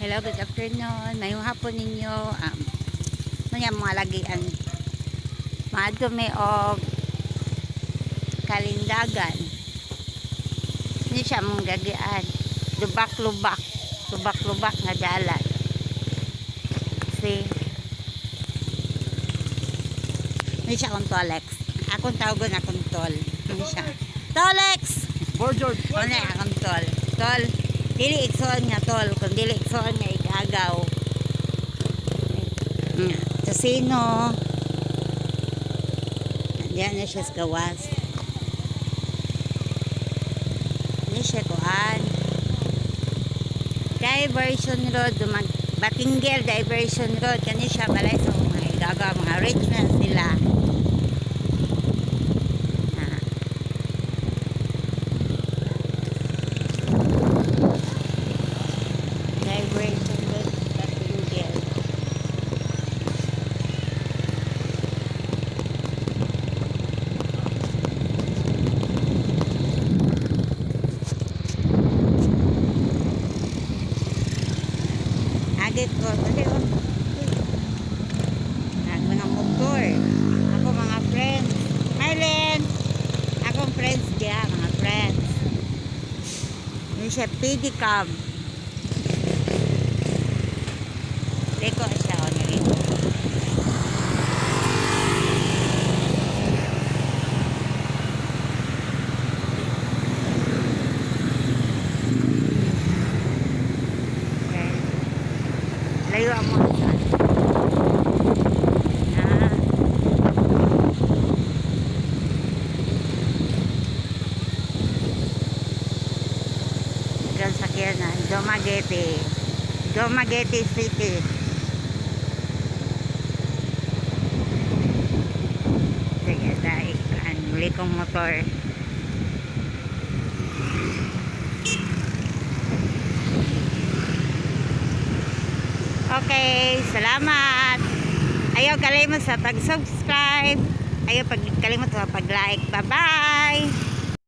Hello, good afternoon. Mayong hapon ninyo. Mga mga lagian. Maadto may og kalindagan. Ini siya mong gagian. Lubak-lubak. Lubak-lubak nga dalan. See? Ini siya kung Tolex. Akong tawagon akong tol. Ini siya. Tolex! Borjord. Ano na akong tol. Tol. Dili iksoon nga tol. Kung dili iksoon nga igagaw. Casino. Diyan na siya sa gawas. Hindi siya kuhan. Diversion road. Batinggel diversion road. Kani siya balay sa mga igagaw. Mga rich men sila. Diversion road. Batinggel. Agit ko. Dali o. Mga motor. Ako mga friends. Marlene. Akong friends diya. Mga friends. Ini siya pedicab. Deko siya o nirito. Layo ang mga saan. Hanggang sakyanan. Dumaguete City. Sige, dahil. Muli kong motor. Okay, salamat. Ayaw kalimot sa pag-subscribe. Ayaw kalimot sa pag-like. Bye-bye.